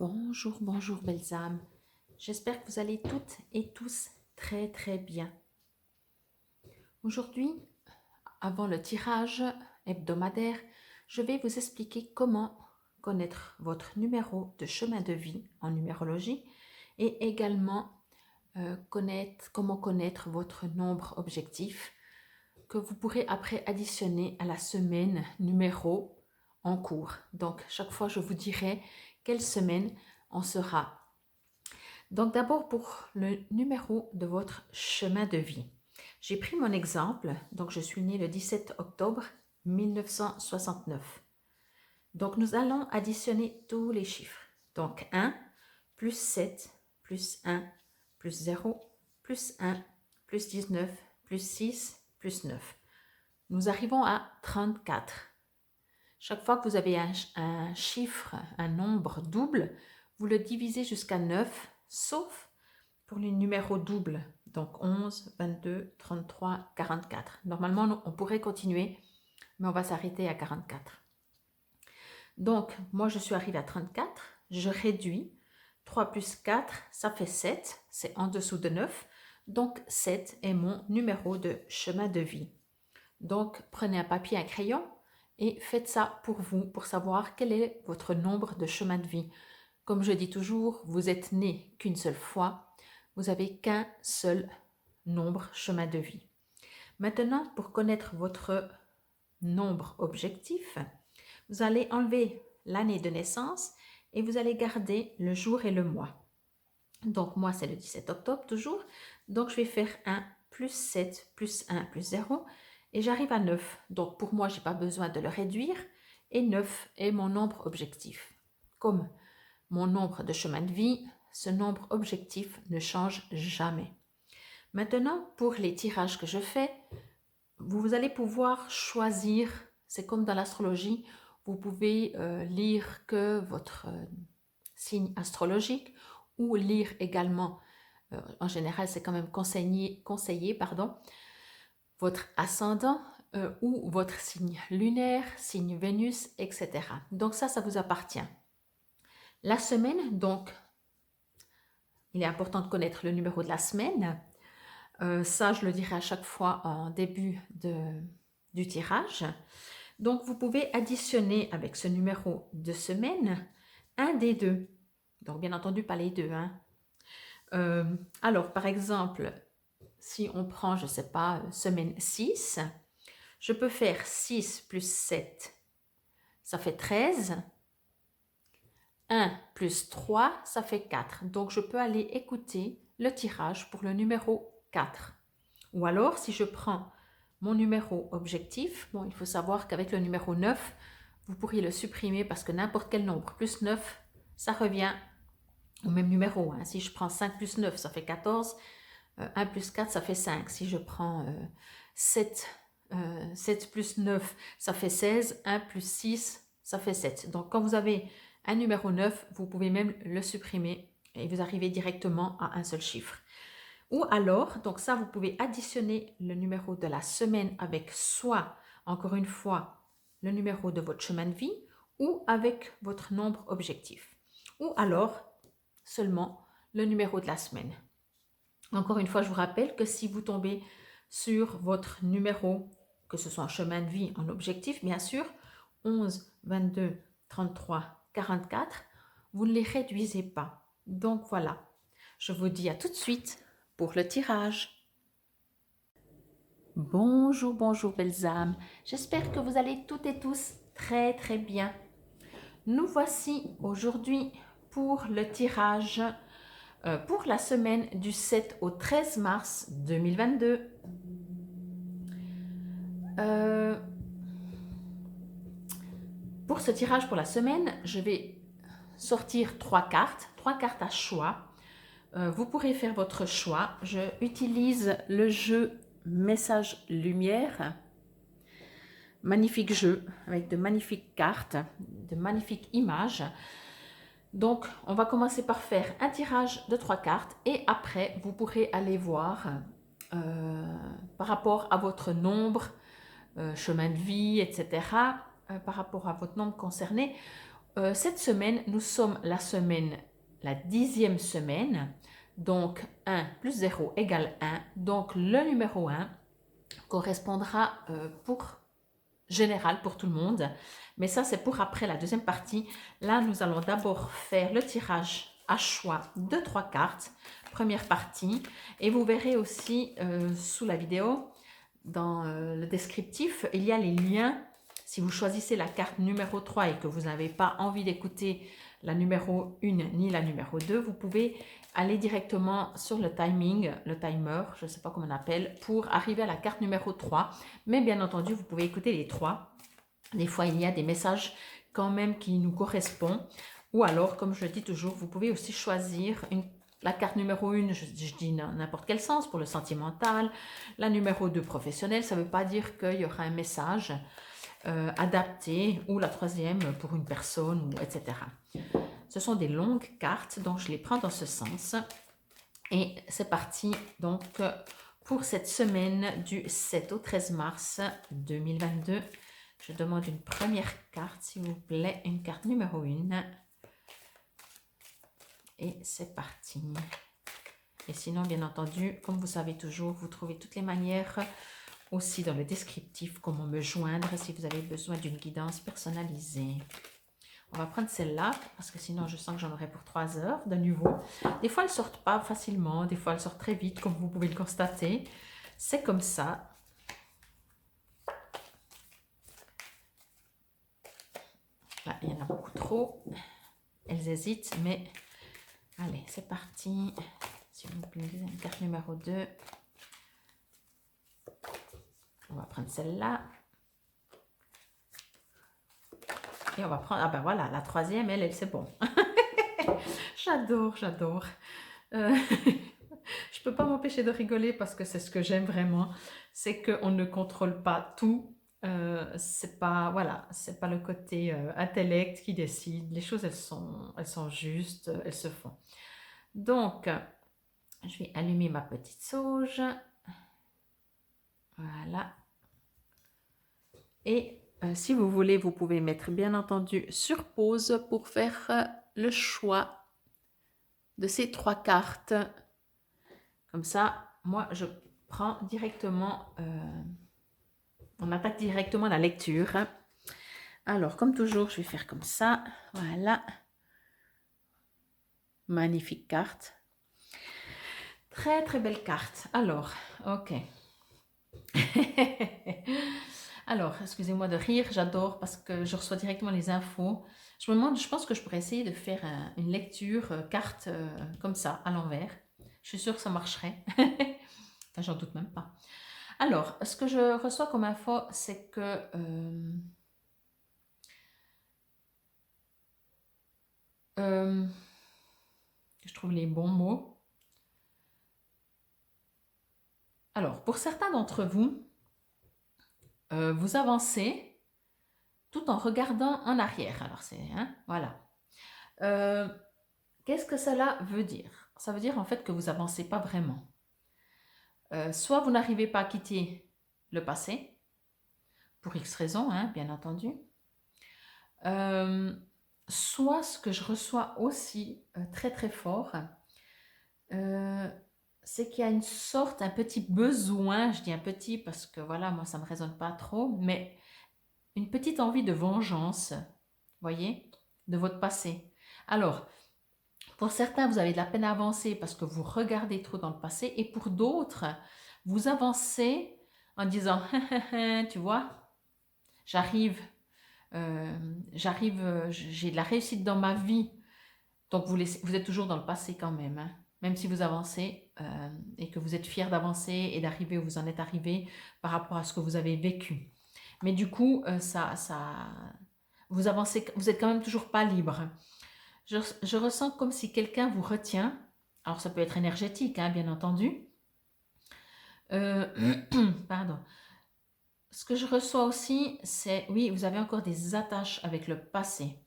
Bonjour, bonjour belles âmes. J'espère que vous allez toutes et tous très bien. Aujourd'hui, avant le tirage hebdomadaire, je vais vous expliquer comment connaître votre numéro de chemin de vie en numérologie et également comment connaître votre nombre objectif que vous pourrez après additionner à la semaine numéro en cours. Donc, chaque fois, je vous dirai quelle semaine on sera. Donc, d'abord pour le numéro de votre chemin de vie. J'ai pris mon exemple. Donc, je suis née le 17 octobre 1969. Donc, nous allons additionner tous les chiffres. Donc, 1 plus 7 plus 1 plus 0 plus 1 plus 19 plus 6 plus 9. Nous arrivons à 34. Chaque fois que vous avez un chiffre, un nombre double, vous le divisez jusqu'à 9, sauf pour les numéros doubles. Donc 11, 22, 33, 44. Normalement, on pourrait continuer, mais on va s'arrêter à 44. Donc, moi, je suis arrivée à 34. Je réduis. 3 plus 4, ça fait 7. C'est en dessous de 9. Donc, 7 est mon numéro de chemin de vie. Donc, prenez un papier, un crayon et faites ça pour vous, pour savoir quel est votre nombre de chemin de vie. Comme je dis toujours, vous êtes né qu'une seule fois, vous n'avez qu'un seul nombre chemin de vie. Maintenant, pour connaître votre nombre objectif, vous allez enlever l'année de naissance et vous allez garder le jour et le mois. Donc, moi, c'est le 17 octobre toujours. Donc, je vais faire 1 plus 7 plus 1 plus 0 et j'arrive à 9. Donc, pour moi, je n'ai pas besoin de le réduire et 9 est mon nombre objectif. Comme mon nombre de chemin de vie, ce nombre objectif ne change jamais. Maintenant, pour les tirages que je fais, vous allez pouvoir choisir, c'est comme dans l'astrologie, vous pouvez lire que votre signe astrologique ou lire également, en général c'est quand même conseillé votre ascendant ou votre signe lunaire, signe Vénus, etc. Donc ça vous appartient. La semaine, donc, il est important de connaître le numéro de la semaine. Ça, je le dirai à chaque fois en début du tirage. Donc, vous pouvez additionner avec ce numéro de semaine un des deux. Donc, bien entendu, pas les deux. Alors, par exemple, si on prend, je ne sais pas, semaine 6, je peux faire 6 plus 7, ça fait 13. 1 plus 3, ça fait 4. Donc, je peux aller écouter le tirage pour le numéro 4. Ou alors, si je prends mon numéro objectif, bon, il faut savoir qu'avec le numéro 9, vous pourriez le supprimer parce que n'importe quel nombre plus 9, ça revient au même numéro. Si je prends 5 plus 9, ça fait 14. 1 plus 4, ça fait 5. Si je prends 7 plus 9, ça fait 16. 1 plus 6, ça fait 7. Donc, quand vous avez un numéro 9, vous pouvez même le supprimer et vous arrivez directement à un seul chiffre. Ou alors, donc ça, vous pouvez additionner le numéro de la semaine avec soit, encore une fois, le numéro de votre chemin de vie ou avec votre nombre objectif. Ou alors, seulement le numéro de la semaine. Encore une fois, je vous rappelle que si vous tombez sur votre numéro, que ce soit en chemin de vie, en objectif, bien sûr, 11, 22, 33, 44, vous ne les réduisez pas. Donc voilà, je vous dis à tout de suite pour le tirage. Bonjour, bonjour belles âmes. J'espère que vous allez toutes et tous très bien. Nous voici aujourd'hui pour le tirage pour la semaine du 7 au 13 mars 2022. Pour ce tirage pour la semaine, je vais sortir 3 cartes à choix. Vous pourrez faire votre choix. Je utilise le jeu Message Lumière. Magnifique jeu avec de magnifiques cartes, de magnifiques images. Donc, on va commencer par faire un tirage de 3 cartes et après, vous pourrez aller voir par rapport à votre nombre, chemin de vie, etc., par rapport à votre nombre concerné, Cette semaine, nous sommes la 10e semaine. Donc 1 plus 0 égale 1. Donc le numéro 1 correspondra pour général pour tout le monde. Mais ça, c'est pour après la deuxième partie. Là, nous allons d'abord faire le tirage à choix de 3 cartes. Première partie. Et vous verrez aussi sous la vidéo, dans le descriptif, il y a les liens. Si vous choisissez la carte numéro 3 et que vous n'avez pas envie d'écouter la numéro 1 ni la numéro 2, vous pouvez aller directement sur le timing, le timer, je ne sais pas comment on appelle, pour arriver à la carte numéro 3. Mais bien entendu, vous pouvez écouter les 3. Des fois, il y a des messages quand même qui nous correspondent. Ou alors, comme je le dis toujours, vous pouvez aussi choisir la carte numéro 1, je dis n'importe quel sens, pour le sentimental. La numéro 2, professionnel, ça ne veut pas dire qu'il y aura un message adapté, ou la troisième pour une personne, etc. Ce sont des longues cartes, donc je les prends dans ce sens. Et c'est parti donc pour cette semaine du 7 au 13 mars 2022. Je demande une première carte, s'il vous plaît, une carte numéro 1. Et c'est parti. Et sinon, bien entendu, comme vous savez toujours, vous trouvez toutes les manières aussi dans le descriptif, comment me joindre si vous avez besoin d'une guidance personnalisée. On va prendre celle-là, parce que sinon je sens que j'en aurai pour 3 heures de nouveau. Des fois, elles ne sortent pas facilement, des fois elles sortent très vite, comme vous pouvez le constater. C'est comme ça. Là, il y en a beaucoup trop. Elles hésitent, mais allez, c'est parti. S'il vous plaît, une carte numéro 2. On va prendre celle-là. Et on va prendre, ah ben voilà, la troisième, elle c'est bon. J'adore, j'adore. Je ne peux pas m'empêcher de rigoler parce que c'est ce que j'aime vraiment. C'est qu'on ne contrôle pas tout. C'est pas, voilà, c'est pas le côté intellect qui décide. Les choses, elles sont justes, elles se font. Donc, je vais allumer ma petite sauge. Voilà. Et si vous voulez, vous pouvez mettre bien entendu sur pause pour faire le choix de ces 3 cartes. Comme ça, moi, je prends directement, on attaque directement la lecture. Alors, comme toujours, je vais faire comme ça. Voilà. Magnifique carte. Très, très belle carte. Alors, ok. Alors, excusez-moi de rire, j'adore parce que je reçois directement les infos. Je me demande, je pense que je pourrais essayer de faire une lecture carte comme ça, à l'envers. Je suis sûre que ça marcherait. Enfin, j'en doute même pas. Alors, ce que je reçois comme info, c'est que je trouve les bons mots. Alors, pour certains d'entre vous, vous avancez tout en regardant en arrière. Alors, c'est, hein, voilà. Qu'est-ce que cela veut dire? Ça veut dire en fait que vous avancez pas vraiment. Soit vous n'arrivez pas à quitter le passé, pour X raisons, hein, bien entendu. Soit ce que je reçois aussi très très fort, c'est qu'il y a une sorte, un petit besoin, je dis un petit parce que voilà, moi ça ne me résonne pas trop, mais une petite envie de vengeance, voyez, de votre passé. Alors, pour certains, vous avez de la peine à avancer parce que vous regardez trop dans le passé, et pour d'autres, vous avancez en disant, tu vois, j'arrive, j'ai de la réussite dans ma vie. Donc vous êtes toujours dans le passé quand même, hein. Même si vous avancez et que vous êtes fier d'avancer et d'arriver où vous en êtes arrivé par rapport à ce que vous avez vécu. Mais du coup, vous avancez, vous êtes quand même toujours pas libre. Je ressens comme si quelqu'un vous retient. Alors ça peut être énergétique, hein, bien entendu. Pardon. Ce que je reçois aussi, c'est, oui, vous avez encore des attaches avec le passé.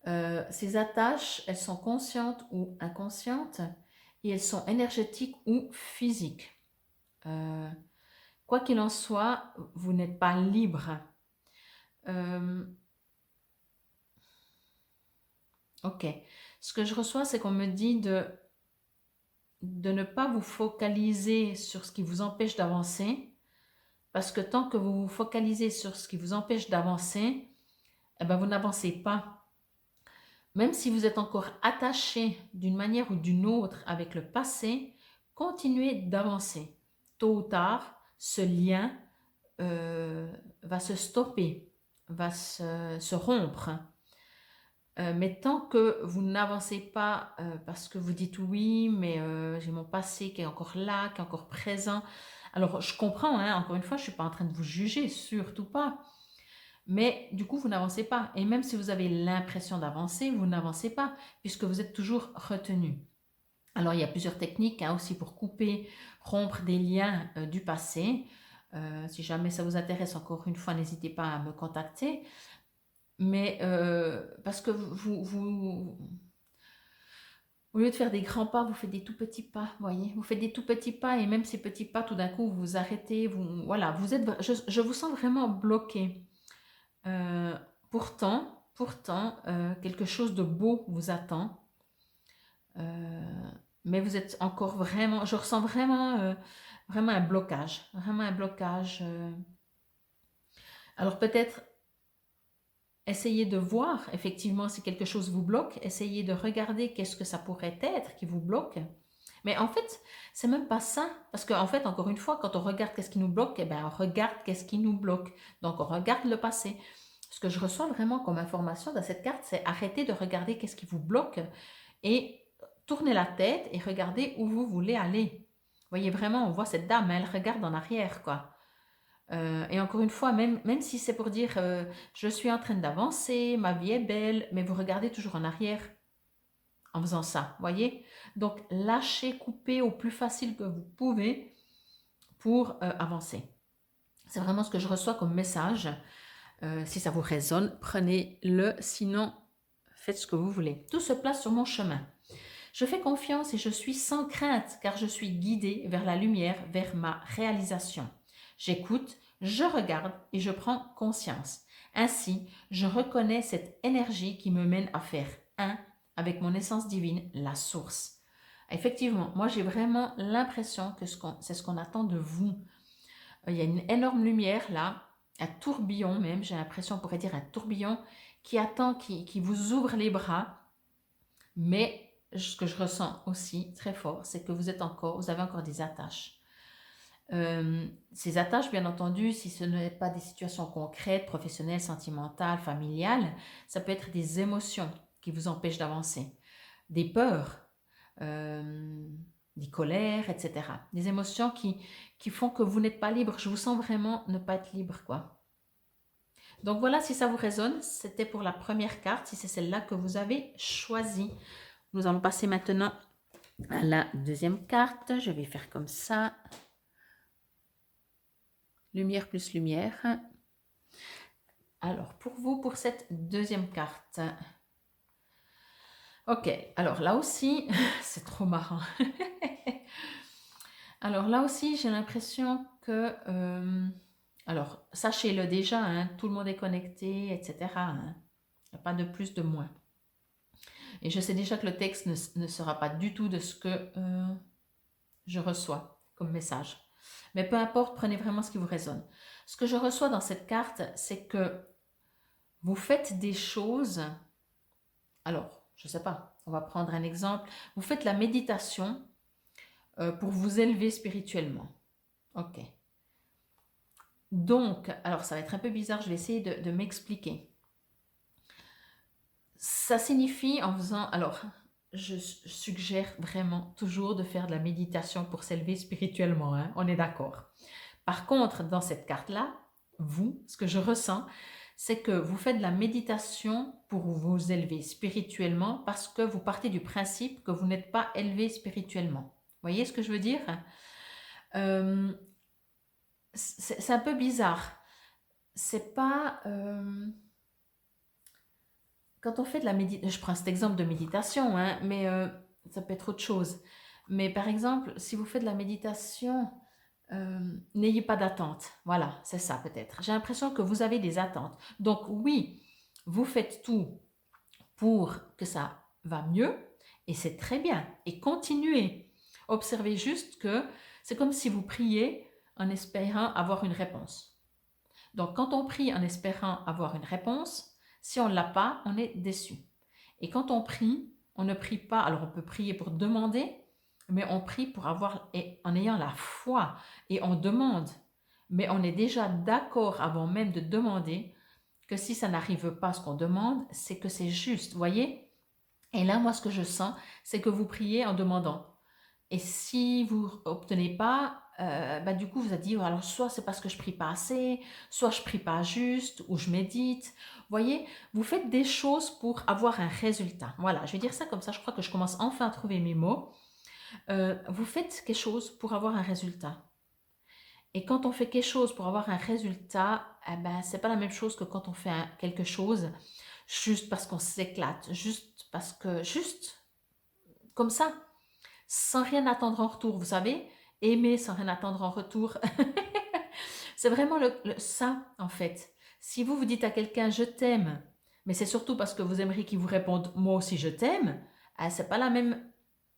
Ces attaches, elles sont conscientes ou inconscientes, et elles sont énergétiques ou physiques. Quoi qu'il en soit, vous n'êtes pas libre. Ok. Ce que je reçois, c'est qu'on me dit de ne pas vous focaliser sur ce qui vous empêche d'avancer, parce que tant que vous vous focalisez sur ce qui vous empêche d'avancer, eh ben, vous n'avancez pas. Même si vous êtes encore attaché d'une manière ou d'une autre avec le passé, continuez d'avancer. Tôt ou tard, ce lien va se stopper, va se rompre. Mais tant que vous n'avancez pas parce que vous dites oui, mais j'ai mon passé qui est encore là, qui est encore présent. Alors, je comprends, hein, encore une fois, je ne suis pas en train de vous juger, surtout pas. Mais du coup, vous n'avancez pas. Et même si vous avez l'impression d'avancer, vous n'avancez pas, puisque vous êtes toujours retenu. Alors, il y a plusieurs techniques hein, aussi pour couper, rompre des liens du passé. Si jamais ça vous intéresse, encore une fois, n'hésitez pas à me contacter. Mais parce que au lieu de faire des grands pas, vous faites des tout petits pas, voyez. Vous faites des tout petits pas et même ces petits pas, tout d'un coup, vous vous arrêtez. Voilà, je vous sens vraiment bloqué. Euh, pourtant, quelque chose de beau vous attend. Mais vous êtes encore vraiment, je ressens vraiment un blocage. Vraiment un blocage. Alors peut-être essayez de voir effectivement si quelque chose vous bloque. Essayez de regarder qu'est-ce que ça pourrait être qui vous bloque. Mais en fait, c'est même pas ça. Parce qu'en fait, encore une fois, quand on regarde qu'est-ce qui nous bloque, eh ben, on regarde qu'est-ce qui nous bloque. Donc, on regarde le passé. Ce que je reçois vraiment comme information dans cette carte, c'est arrêter de regarder qu'est-ce qui vous bloque et tourner la tête et regarder où vous voulez aller. Vous voyez vraiment, on voit cette dame, elle regarde en arrière, quoi. Et encore une fois, même si c'est pour dire je suis en train d'avancer, ma vie est belle, mais vous regardez toujours en arrière en faisant ça, voyez. Donc, lâchez, coupez au plus facile que vous pouvez pour avancer. C'est vraiment ce que je reçois comme message. Si ça vous résonne, prenez-le, sinon faites ce que vous voulez. Tout se place sur mon chemin. Je fais confiance et je suis sans crainte car je suis guidée vers la lumière, vers ma réalisation. J'écoute, je regarde et je prends conscience. Ainsi, je reconnais cette énergie qui me mène à faire un avec mon essence divine, la source. Effectivement, moi j'ai vraiment l'impression que c'est ce qu'on attend de vous. Il y a une énorme lumière là, un tourbillon même, j'ai l'impression on pourrait dire un tourbillon qui attend, qui vous ouvre les bras, mais ce que je ressens aussi très fort, c'est que vous avez encore des attaches. Ces attaches, bien entendu, si ce n'est pas des situations concrètes, professionnelles, sentimentales, familiales, ça peut être des émotions qui vous empêchent d'avancer, des peurs, des colères, etc. Des émotions qui font que vous n'êtes pas libre. Je vous sens vraiment ne pas être libre, quoi. Donc voilà, si ça vous résonne, c'était pour la première carte, si c'est celle-là que vous avez choisie. Nous allons passer maintenant à la deuxième carte. Je vais faire comme ça. Lumière plus lumière. Alors, pour vous, pour cette deuxième carte. Ok, alors là aussi, c'est trop marrant. Alors là aussi, j'ai l'impression que... alors, sachez-le déjà, hein, tout le monde est connecté, etc. Hein. Il n'y a pas de plus, de moins. Et je sais déjà que le texte ne sera pas du tout de ce que je reçois comme message. Mais peu importe, prenez vraiment ce qui vous résonne. Ce que je reçois dans cette carte, c'est que vous faites des choses. Alors, je ne sais pas, on va prendre un exemple. Vous faites la méditation pour vous élever spirituellement. Ok. Donc, alors ça va être un peu bizarre, je vais essayer de m'expliquer. Ça signifie en faisant... Alors, je suggère vraiment toujours de faire de la méditation pour s'élever spirituellement, hein, on est d'accord. Par contre, dans cette carte-là, ce que je ressens, c'est que vous faites de la méditation pour vous élever spirituellement parce que vous partez du principe que vous n'êtes pas élevé spirituellement. Vous voyez ce que je veux dire? C'est un peu bizarre. C'est pas... quand on fait de la méditation, je prends cet exemple de méditation, hein, mais ça peut être autre chose. Mais par exemple, si vous faites de la méditation, n'ayez pas d'attente. Voilà, c'est ça peut-être. J'ai l'impression que vous avez des attentes. Donc oui, vous faites tout pour que ça va mieux, et c'est très bien. Et continuez. Observez juste que c'est comme si vous priez en espérant avoir une réponse. Donc, quand on prie en espérant avoir une réponse, si on ne l'a pas, on est déçu. Et quand on prie, on ne prie pas, alors on peut prier pour demander, mais on prie pour avoir, et en ayant la foi, et on demande. Mais on est déjà d'accord avant même de demander que si ça n'arrive pas ce qu'on demande, c'est que c'est juste, voyez? Et là, moi, ce que je sens, c'est que vous priez en demandant. Et si vous obtenez pas, bah, du coup, vous avez dit, alors soit c'est parce que je prie pas assez, soit je prie pas juste, ou je médite. Voyez, vous faites des choses pour avoir un résultat. Voilà, je vais dire ça comme ça, je crois que je commence enfin à trouver mes mots. Vous faites quelque chose pour avoir un résultat. Et quand on fait quelque chose pour avoir un résultat, eh ben, c'est pas la même chose que quand on fait quelque chose juste parce qu'on s'éclate, juste parce que, juste comme ça, sans rien attendre en retour, vous savez, aimer sans rien attendre en retour. C'est vraiment ça, en fait. Si vous dites à quelqu'un je t'aime, mais c'est surtout parce que vous aimeriez qu'il vous réponde moi aussi je t'aime, c'est pas la même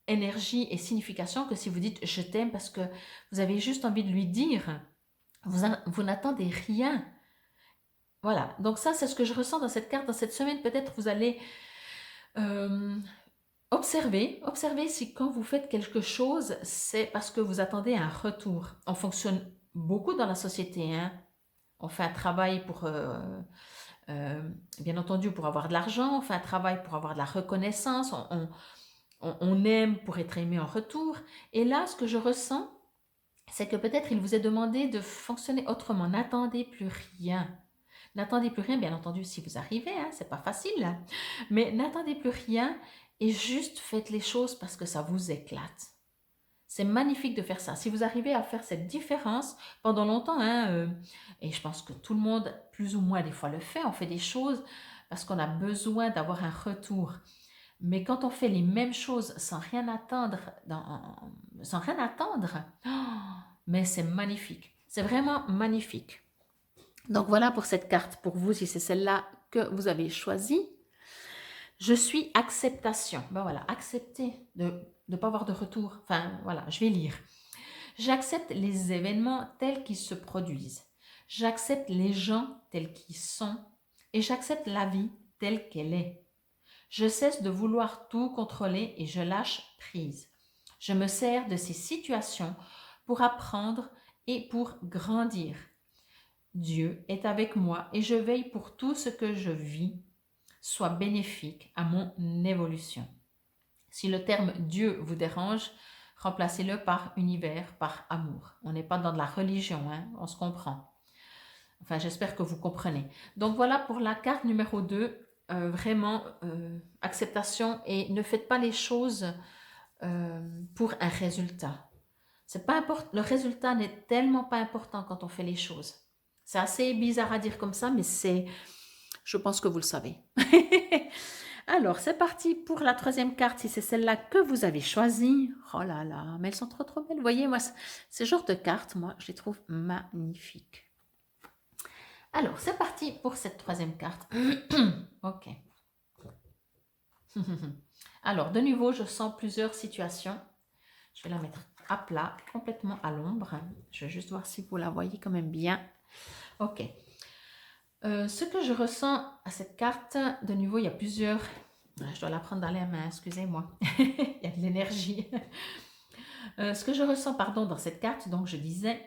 énergie et signification que si vous dites je t'aime parce que vous avez juste envie de lui dire. Vous n'attendez rien. Voilà, donc ça c'est ce que je ressens dans cette carte, dans cette semaine. Peut-être vous allez euh, observer si quand vous faites quelque chose, c'est parce que vous attendez un retour. On fonctionne beaucoup dans la société, hein. On fait un travail pour, bien entendu, pour avoir de l'argent, on fait un travail pour avoir de la reconnaissance, on aime pour être aimé en retour. Et là, ce que je ressens, c'est que peut-être il vous est demandé de fonctionner autrement. N'attendez plus rien. N'attendez plus rien, bien entendu, si vous arrivez, hein, c'est pas facile, hein, mais n'attendez plus rien et juste faites les choses parce que ça vous éclate. C'est magnifique de faire ça. Si vous arrivez à faire cette différence pendant longtemps, hein, et je pense que tout le monde, plus ou moins des fois, le fait, on fait des choses parce qu'on a besoin d'avoir un retour. Mais quand on fait les mêmes choses sans rien attendre, sans rien attendre, mais c'est magnifique. C'est vraiment magnifique. Donc voilà pour cette carte, pour vous, si c'est celle-là que vous avez choisie. Je suis acceptation. Ben voilà, accepter de ne pas avoir de retour. Enfin voilà, je vais lire. J'accepte les événements tels qu'ils se produisent. J'accepte les gens tels qu'ils sont. Et j'accepte la vie telle qu'elle est. Je cesse de vouloir tout contrôler et je lâche prise. Je me sers de ces situations pour apprendre et pour grandir. Dieu est avec moi et je veille pour tout ce que je vis soit bénéfique à mon évolution. Si le terme Dieu vous dérange, remplacez-le par univers, par amour. On n'est pas dans de la religion, hein, on se comprend. Enfin, j'espère que vous comprenez. Donc voilà pour la carte numéro 2. Vraiment, acceptation et ne faites pas les choses pour un résultat. C'est pas le résultat n'est tellement pas important quand on fait les choses. C'est assez bizarre à dire comme ça, mais je pense que vous le savez. Alors, c'est parti pour la troisième carte, si c'est celle-là que vous avez choisie. Oh là là, mais elles sont trop belles. Vous voyez, moi, ce genre de cartes, moi, je les trouve magnifiques. Alors, c'est parti pour cette troisième carte. Ok. Alors, de nouveau, je sens plusieurs situations. Je vais la mettre à plat, complètement à l'ombre. Je vais juste voir si vous la voyez quand même bien. Ok. Ce que je ressens à cette carte, de nouveau, il y a plusieurs... Je dois la prendre dans les mains, excusez-moi. Il y a de l'énergie. Ce que je ressens, pardon, dans cette carte, donc je disais,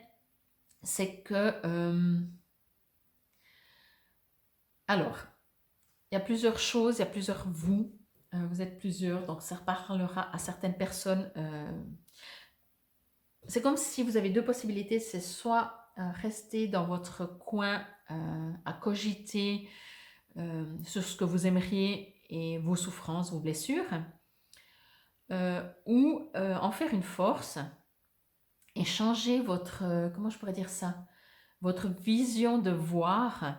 c'est que... alors, il y a plusieurs choses, il y a plusieurs vous. Vous êtes plusieurs, donc ça parlera à certaines personnes. C'est comme si vous avez deux possibilités. C'est soit rester dans votre coin à cogiter sur ce que vous aimeriez et vos souffrances, vos blessures, ou en faire une force et changer votre, comment je pourrais dire ça, votre vision de voir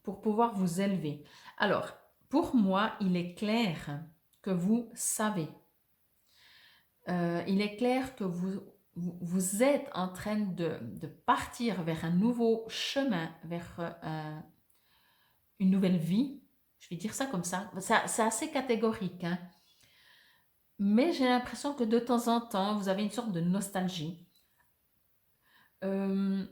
pour pouvoir vous élever. Alors, pour moi, il est clair que vous savez. Il est clair que vous êtes en train de partir vers un nouveau chemin, vers une nouvelle vie. Je vais dire ça comme ça. C'est assez catégorique, hein. Mais j'ai l'impression que de temps en temps, vous avez une sorte de nostalgie. Euh,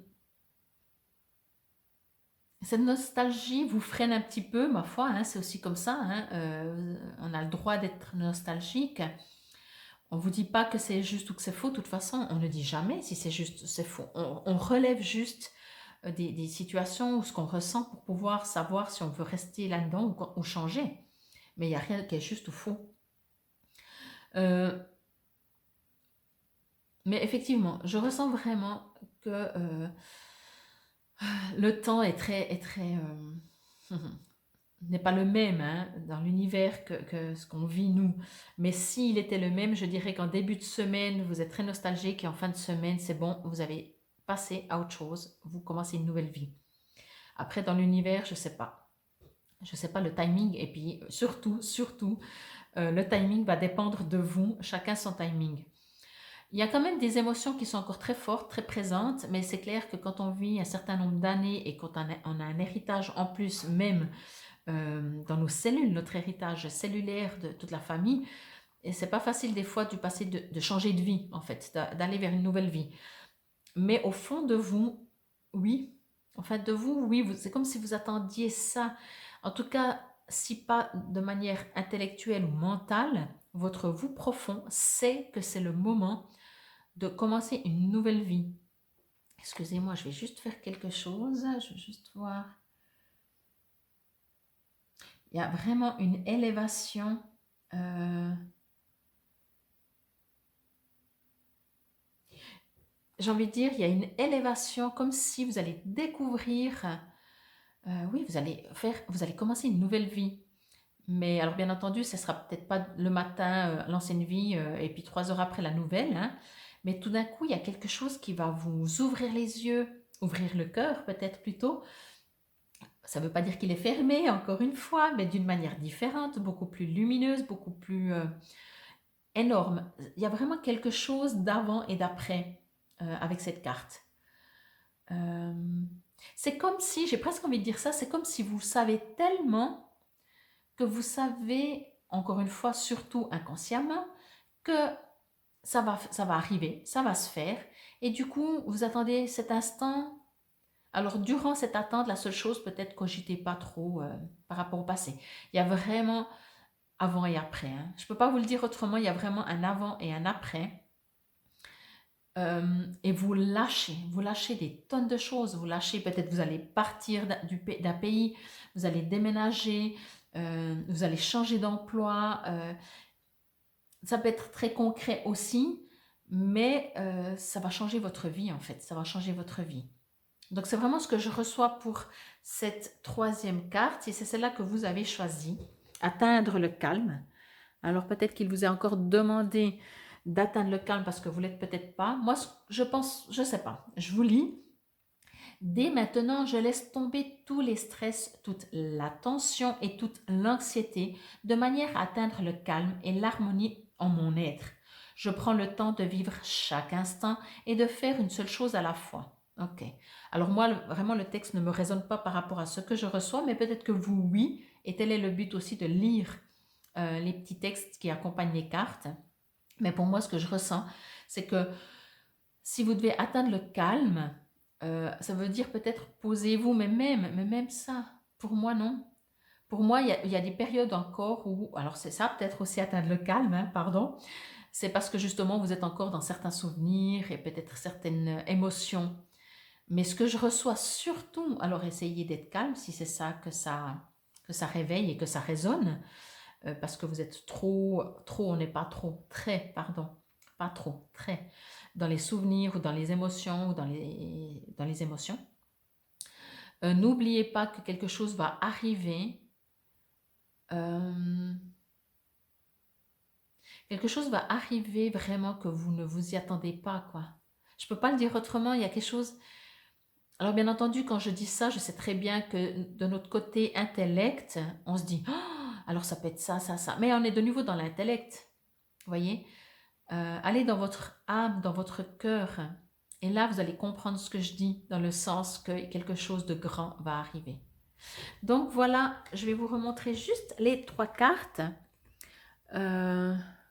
Cette nostalgie vous freine un petit peu, ma foi, hein, c'est aussi comme ça, hein, on a le droit d'être nostalgique. On ne vous dit pas que c'est juste ou que c'est faux, de toute façon, on ne dit jamais si c'est juste ou c'est faux. On relève juste des situations ou ce qu'on ressent pour pouvoir savoir si on veut rester là-dedans ou changer. Mais il n'y a rien qui est juste ou faux. Euh, mais effectivement, je ressens vraiment que le temps n'est pas le même, hein, dans l'univers que ce qu'on vit nous. Mais s'il était le même, je dirais qu'en début de semaine, vous êtes très nostalgique et en fin de semaine, c'est bon, vous avez passé à autre chose, vous commencez une nouvelle vie. Après, dans l'univers, je sais pas. Je sais pas le timing et puis surtout, le timing va dépendre de vous, chacun son timing. Il y a quand même des émotions qui sont encore très fortes, très présentes, mais c'est clair que quand on vit un certain nombre d'années et quand on a un héritage en plus, même dans nos cellules, notre héritage cellulaire de toute la famille, et c'est pas facile des fois de changer de vie, en fait, d'aller vers une nouvelle vie. Mais au fond de vous, oui, en fait de vous, oui, c'est comme si vous attendiez ça. En tout cas, si pas de manière intellectuelle ou mentale, votre vous profond sait que c'est le moment de commencer une nouvelle vie. Excusez-moi, je vais juste faire quelque chose. Je vais juste voir. Il y a vraiment une élévation. euh, J'ai envie de dire, il y a une élévation comme si vous allez découvrir. Oui, vous allez commencer une nouvelle vie. Mais alors, bien entendu, ce sera peut-être pas le matin, l'ancienne vie, et puis 3 heures après la nouvelle, hein. Mais tout d'un coup, il y a quelque chose qui va vous ouvrir les yeux, ouvrir le cœur peut-être plutôt. Ça ne veut pas dire qu'il est fermé, encore une fois, mais d'une manière différente, beaucoup plus lumineuse, beaucoup plus énorme. Il y a vraiment quelque chose d'avant et d'après avec cette carte. Euh, c'est comme si, j'ai presque envie de dire ça, c'est comme si vous savez tellement que vous savez, encore une fois, surtout inconsciemment, que ça va arriver, ça va se faire. Et du coup, vous attendez cet instant. Alors, durant cette attente, la seule chose, peut-être cogitez pas trop par rapport au passé. Il y a vraiment avant et après, hein. Je ne peux pas vous le dire autrement, il y a vraiment un avant et un après. Et vous lâchez des tonnes de choses. Vous lâchez, peut-être vous allez partir d'un pays, vous allez déménager, vous allez changer d'emploi. Ça peut être très concret aussi, mais ça va changer votre vie en fait. Ça va changer votre vie. Donc c'est vraiment ce que je reçois pour cette troisième carte, et c'est celle-là que vous avez choisie. Atteindre le calme. Alors peut-être qu'il vous est encore demandé d'atteindre le calme parce que vous ne l'êtes peut-être pas. Moi, je pense, je ne sais pas. Je vous lis. Dès maintenant, je laisse tomber tous les stress, toute la tension et toute l'anxiété de manière à atteindre le calme et l'harmonie en mon être. Je prends le temps de vivre chaque instant et de faire une seule chose à la fois. Ok. Alors moi, vraiment, le texte ne me résonne pas par rapport à ce que je reçois, mais peut-être que vous, oui. Et tel est le but aussi de lire les petits textes qui accompagnent les cartes. Mais pour moi, ce que je ressens, c'est que si vous devez atteindre le calme, ça veut dire peut-être posez-vous, mais même ça, pour moi, non. Pour moi, il y a des périodes encore où, alors c'est ça, peut-être aussi atteindre le calme, hein, pardon, c'est parce que justement, vous êtes encore dans certains souvenirs et peut-être certaines émotions. Mais ce que je reçois surtout, alors essayez d'être calme si c'est ça que ça réveille et que ça résonne, parce que vous êtes on n'est pas trop, très, pardon, pas trop, très, dans les souvenirs ou dans les émotions ou dans les émotions. N'oubliez pas que quelque chose va arriver. euh, Quelque chose va arriver vraiment que vous ne vous y attendez pas, quoi. Je peux pas le dire autrement, il y a quelque chose. Alors bien entendu, quand je dis ça, je sais très bien que de notre côté intellect, on se dit, oh, alors ça peut être ça, ça, ça. Mais on est de nouveau dans l'intellect, vous voyez. Allez dans votre âme, dans votre cœur. Et là, vous allez comprendre ce que je dis, dans le sens que quelque chose de grand va arriver. Donc voilà, je vais vous remontrer juste les 3 cartes.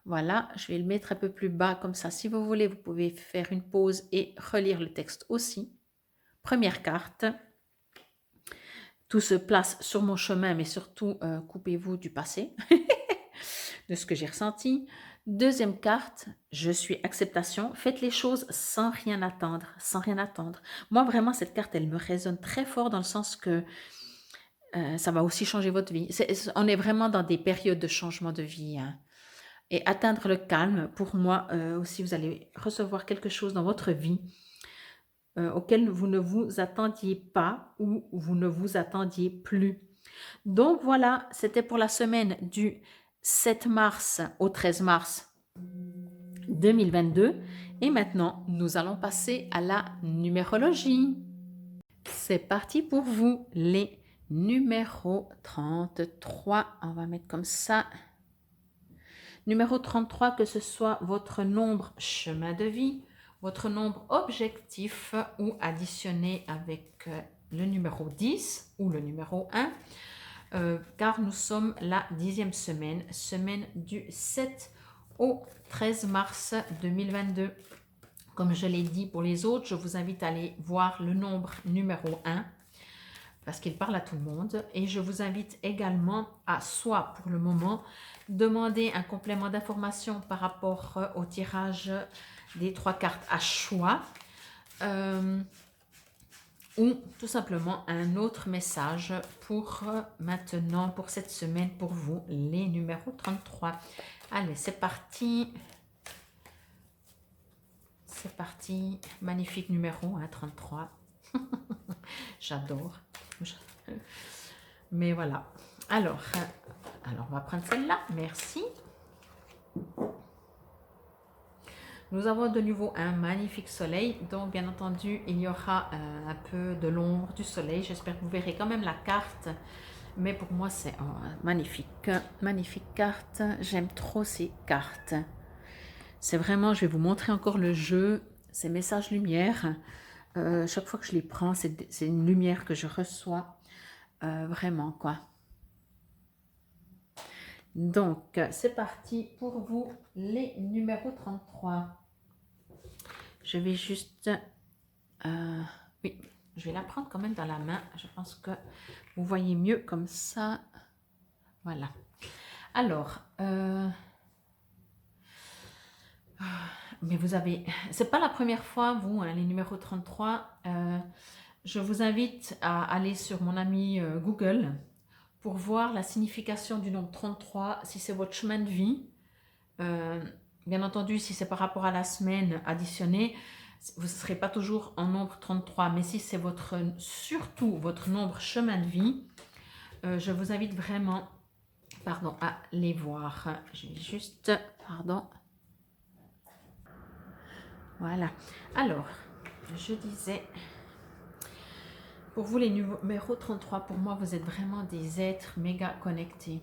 Voilà, je vais le mettre un peu plus bas comme ça. Si vous voulez, vous pouvez faire une pause et relire le texte aussi. Première carte. Tout se place sur mon chemin, mais surtout, coupez-vous du passé, de ce que j'ai ressenti. Deuxième carte, je suis acceptation. Faites les choses sans rien attendre, sans rien attendre. Moi, vraiment, cette carte, elle me résonne très fort dans le sens que ça va aussi changer votre vie. On est vraiment dans des périodes de changement de vie, hein. Et atteindre le calme, pour moi aussi, vous allez recevoir quelque chose dans votre vie auquel vous ne vous attendiez pas ou vous ne vous attendiez plus. Donc voilà, c'était pour la semaine du 7 mars au 13 mars 2022. Et maintenant, nous allons passer à la numérologie. C'est parti pour vous, les numéros 33. On va mettre comme ça. Numéro 33, que ce soit votre nombre chemin de vie, votre nombre objectif ou additionné avec le numéro 10 ou le numéro 1. Car nous sommes la 10e semaine, semaine du 7 au 13 mars 2022. Comme je l'ai dit pour les autres, je vous invite à aller voir le nombre numéro 1 parce qu'il parle à tout le monde. Et je vous invite également à, soit pour le moment, demander un complément d'information par rapport au tirage des 3 cartes à choix. Ou tout simplement un autre message pour maintenant, pour cette semaine, pour vous, les numéros 33. Allez, c'est parti. C'est parti. Magnifique numéro, hein, 33. J'adore. Mais voilà. Alors, on va prendre celle-là. Merci. Nous avons de nouveau un magnifique soleil, donc bien entendu il y aura un peu de l'ombre du soleil. J'espère que vous verrez quand même la carte, mais pour moi c'est magnifique, magnifique carte. J'aime trop ces cartes. C'est vraiment, je vais vous montrer encore le jeu, ces messages lumière. Chaque fois que je les prends, c'est une lumière que je reçois, vraiment quoi. Donc, c'est parti pour vous, les numéros 33. Je vais juste... oui, je vais la prendre quand même dans la main. Je pense que vous voyez mieux comme ça. Voilà. Alors, mais vous avez... C'est pas la première fois, vous, hein, les numéros 33. Je vous invite à aller sur mon ami Google pour voir la signification du nombre 33, si c'est votre chemin de vie. Bien entendu, si c'est par rapport à la semaine additionnée, vous ne serez pas toujours en nombre 33, mais si c'est surtout votre nombre chemin de vie, je vous invite vraiment à les voir. Je vais juste, voilà. Alors, je disais, pour vous les numéros 33, pour moi, vous êtes vraiment des êtres méga connectés.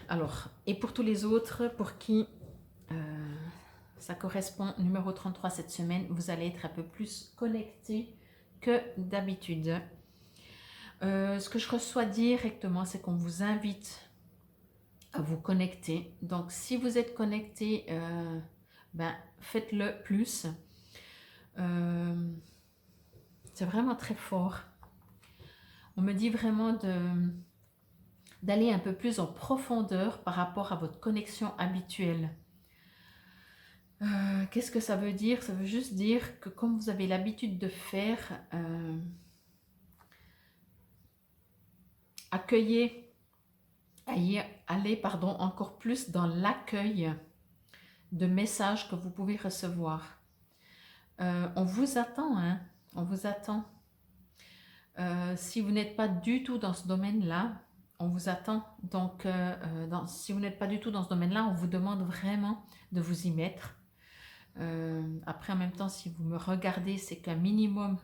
Alors, et pour tous les autres, pour qui ça correspond, numéro 33 cette semaine, vous allez être un peu plus connecté que d'habitude. Ce que je reçois directement, c'est qu'on vous invite à vous connecter. Donc, si vous êtes connecté, faites-le plus. C'est vraiment très fort. On me dit vraiment d'aller un peu plus en profondeur par rapport à votre connexion habituelle. Qu'est-ce que ça veut dire? Ça veut juste dire que comme vous avez l'habitude de faire, allez encore plus dans l'accueil de messages que vous pouvez recevoir. On vous attend, hein? On vous attend. Si vous n'êtes pas du tout dans ce domaine-là, on vous attend. Donc, si vous n'êtes pas du tout dans ce domaine-là, on vous demande vraiment de vous y mettre. Après, en même temps, si vous me regardez, c'est qu'un minimum,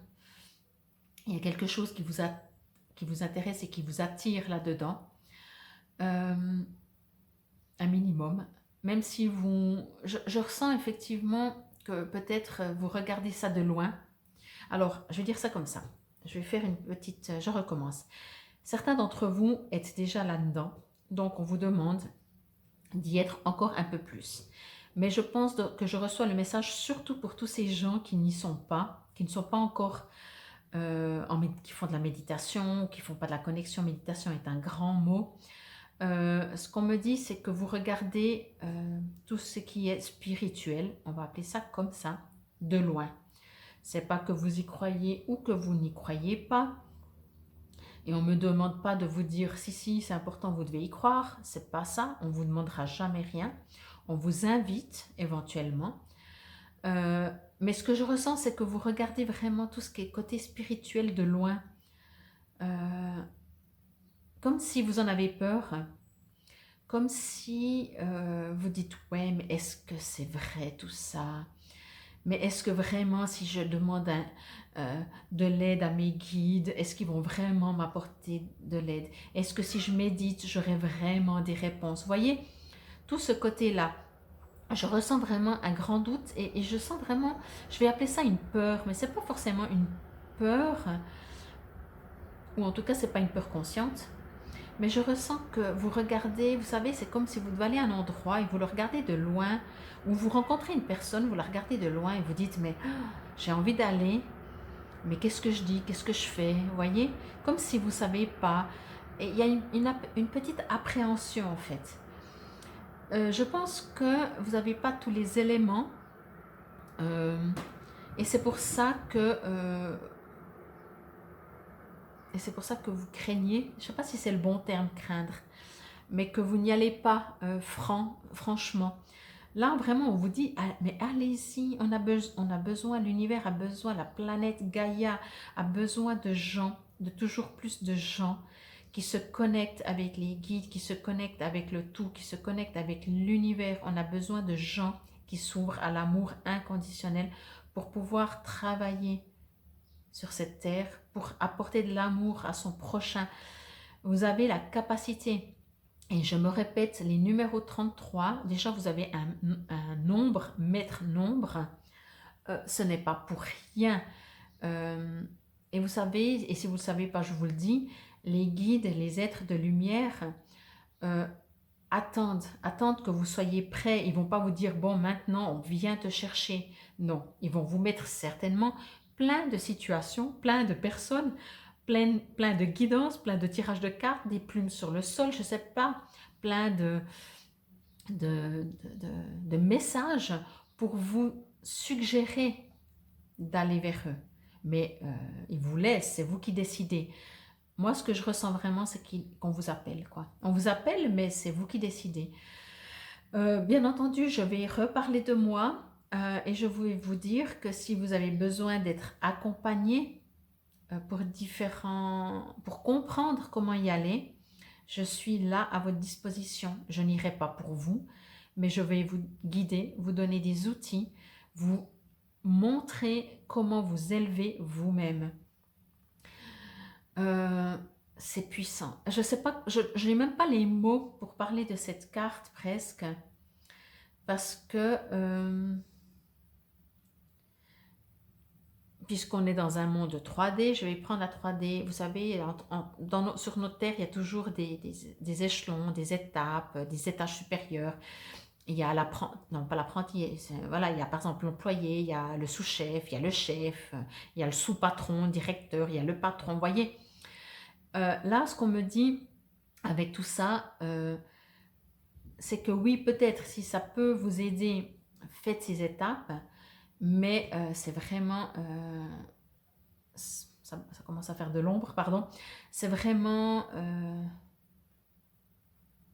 il y a quelque chose qui vous intéresse et qui vous attire là-dedans. Un minimum. Même si je ressens effectivement que peut-être vous regardez ça de loin. Alors, je vais dire ça comme ça. je vais faire une petite... Je recommence. Certains d'entre vous êtes déjà là-dedans, donc on vous demande d'y être encore un peu plus. Mais je pense que je reçois le message surtout pour tous ces gens qui n'y sont pas, qui ne sont pas encore, qui font de la méditation, qui ne font pas de la connexion. Méditation est un grand mot. Ce qu'on me dit, c'est que vous regardez tout ce qui est spirituel, on va appeler ça comme ça, de loin. C'est pas que vous y croyez ou que vous n'y croyez pas. Et on ne me demande pas de vous dire si c'est important, vous devez y croire. C'est pas ça. On vous demandera jamais rien. On vous invite éventuellement. Mais ce que je ressens, c'est que vous regardez vraiment tout ce qui est côté spirituel de loin. Comme si vous en avez peur. Comme si vous dites, ouais, mais est-ce que c'est vrai tout ça? Mais est-ce que vraiment, si je demande de l'aide à mes guides, est-ce qu'ils vont vraiment m'apporter de l'aide? Est-ce que si je médite, j'aurai vraiment des réponses? Vous voyez, tout ce côté-là, je ressens vraiment un grand doute et je sens vraiment, je vais appeler ça une peur, mais ce n'est pas forcément une peur, ou en tout cas, ce n'est pas une peur consciente. Mais je ressens que vous regardez, vous savez, c'est comme si vous devez aller à un endroit et vous le regardez de loin, ou vous rencontrez une personne, vous la regardez de loin et vous dites, mais j'ai envie d'aller, mais qu'est-ce que je dis, qu'est-ce que je fais, vous voyez? Comme si vous ne savez pas. Et il y a une petite appréhension en fait. Je pense que vous n'avez pas tous les éléments et c'est pour ça que vous craignez, je ne sais pas si c'est le bon terme craindre, mais que vous n'y allez pas franchement. Là, vraiment, on vous dit, ah, mais allez-y, on a besoin, l'univers a besoin, la planète Gaïa a besoin de gens, de toujours plus de gens qui se connectent avec les guides, qui se connectent avec le tout, qui se connectent avec l'univers. On a besoin de gens qui s'ouvrent à l'amour inconditionnel pour pouvoir travailler sur cette terre, pour apporter de l'amour à son prochain. Vous avez la capacité. Et je me répète, les numéros 33, déjà vous avez un nombre, maître nombre, ce n'est pas pour rien. Et vous savez, et si vous ne le savez pas, je vous le dis, les guides, les êtres de lumière attendent que vous soyez prêts. Ils ne vont pas vous dire, bon, maintenant, on vient te chercher. Non, ils vont vous mettre certainement plein de situations, plein de personnes, plein de guidances, plein de tirages de cartes, des plumes sur le sol, je ne sais pas, plein de messages pour vous suggérer d'aller vers eux. Mais ils vous laissent, c'est vous qui décidez. Moi, ce que je ressens vraiment, c'est qu'on vous appelle, quoi. On vous appelle, mais c'est vous qui décidez. Bien entendu, je vais reparler de moi et je vais vous dire que si vous avez besoin d'être accompagné pour comprendre comment y aller, je suis là à votre disposition. Je n'irai pas pour vous, mais je vais vous guider, vous donner des outils, vous montrer comment vous élever vous-même. C'est puissant. Je sais pas, je n'ai même pas les mots pour parler de cette carte presque, parce que puisqu'on est dans un monde 3D, je vais prendre la 3D. Vous savez, sur notre Terre, il y a toujours des échelons, des étapes, des étages supérieurs. Il y a non pas l'apprenti, voilà, il y a par exemple l'employé, il y a le sous-chef, il y a le chef, il y a le sous-patron, directeur, il y a le patron, vous voyez. Là, ce qu'on me dit avec tout ça, c'est que oui, peut-être si ça peut vous aider, faites ces étapes, mais c'est vraiment, ça commence à faire de l'ombre, pardon, c'est vraiment,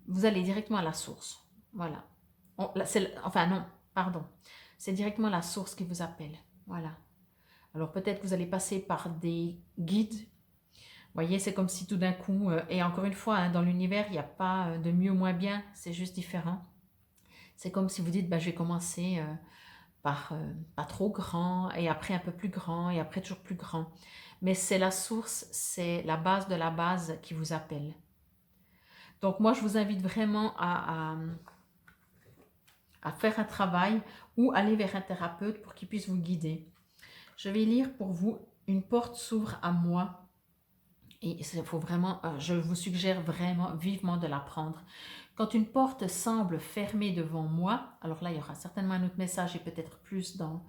vous allez directement à la source, voilà. Enfin non, pardon, c'est directement la source qui vous appelle, voilà. Alors peut-être que vous allez passer par des guides. Vous voyez, c'est comme si tout d'un coup, et encore une fois, hein, dans l'univers, il n'y a pas de mieux ou moins bien, c'est juste différent. C'est comme si vous dites, bah, je vais commencer par pas trop grand, et après un peu plus grand, et après toujours plus grand. Mais c'est la source, c'est la base de la base qui vous appelle. Donc moi, je vous invite vraiment à faire un travail ou aller vers un thérapeute pour qu'il puisse vous guider. Je vais lire pour vous une porte s'ouvre à moi et il faut vraiment, je vous suggère vraiment vivement de la prendre. Quand une porte semble fermée devant moi, alors là, il y aura certainement un autre message et peut-être plus dans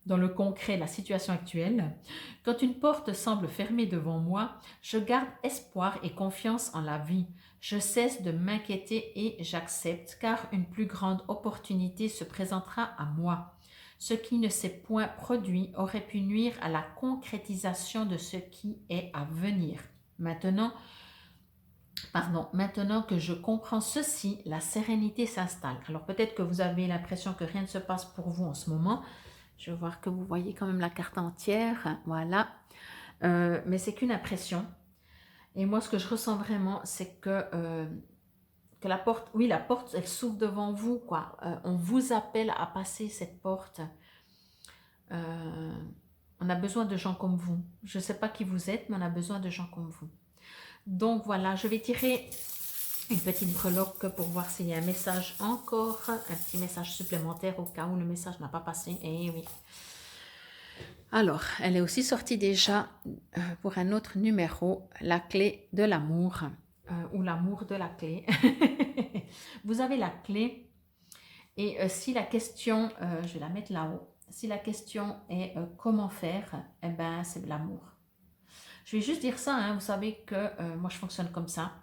le concret, la situation actuelle. Quand une porte semble fermée devant moi, je garde espoir et confiance en la vie. Je cesse de m'inquiéter et j'accepte, car une plus grande opportunité se présentera à moi. Ce qui ne s'est point produit aurait pu nuire à la concrétisation de ce qui est à venir. Maintenant que je comprends ceci, la sérénité s'installe. Alors peut-être que vous avez l'impression que rien ne se passe pour vous en ce moment. Je vais voir que vous voyez quand même la carte entière. Voilà. Mais c'est qu'une impression. Et moi, ce que je ressens vraiment, c'est que la porte, oui, la porte, elle s'ouvre devant vous, quoi. On vous appelle à passer cette porte. On a besoin de gens comme vous. Je ne sais pas qui vous êtes, mais on a besoin de gens comme vous. Donc voilà, je vais tirer une petite breloque pour voir s'il y a un message encore, un petit message supplémentaire au cas où le message n'a pas passé. Eh oui. Alors, elle est aussi sortie déjà pour un autre numéro, la clé de l'amour, ou l'amour de la clé. Vous avez la clé et si la question, je vais la mettre là-haut, si la question est comment faire, eh ben c'est de l'amour. Je vais juste dire ça, hein, vous savez que moi je fonctionne comme ça.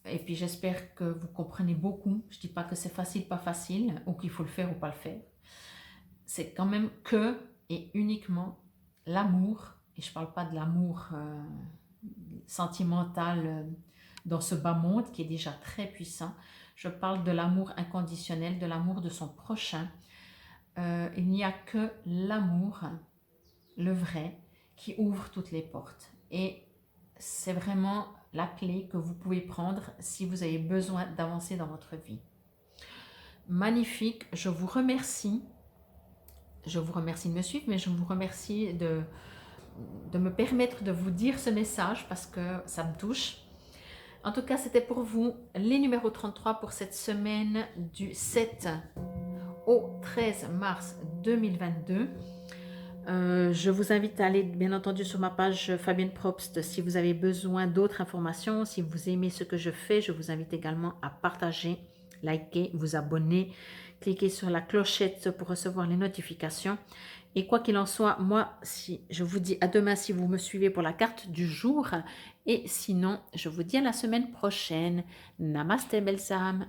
Et puis j'espère que vous comprenez beaucoup. Je ne dis pas que c'est facile, pas facile, ou qu'il faut le faire ou pas le faire. C'est quand même que et uniquement l'amour, et je ne parle pas de l'amour sentimental dans ce bas monde qui est déjà très puissant. Je parle de l'amour inconditionnel, de l'amour de son prochain. Il n'y a que l'amour, le vrai, qui ouvre toutes les portes. Et c'est vraiment la clé que vous pouvez prendre si vous avez besoin d'avancer dans votre vie. Magnifique, je vous remercie. Je vous remercie de me suivre, mais je vous remercie de me permettre de vous dire ce message parce que ça me touche. En tout cas, c'était pour vous les numéros 33 pour cette semaine du 7 au 13 mars 2022. Je vous invite à aller bien entendu sur ma page Fabienne Probst si vous avez besoin d'autres informations. Si vous aimez ce que je fais, je vous invite également à partager, liker, vous abonner, cliquez sur la clochette pour recevoir les notifications. Et quoi qu'il en soit, moi, je vous dis à demain si vous me suivez pour la carte du jour. Et sinon, je vous dis à la semaine prochaine. Namaste, belles âmes.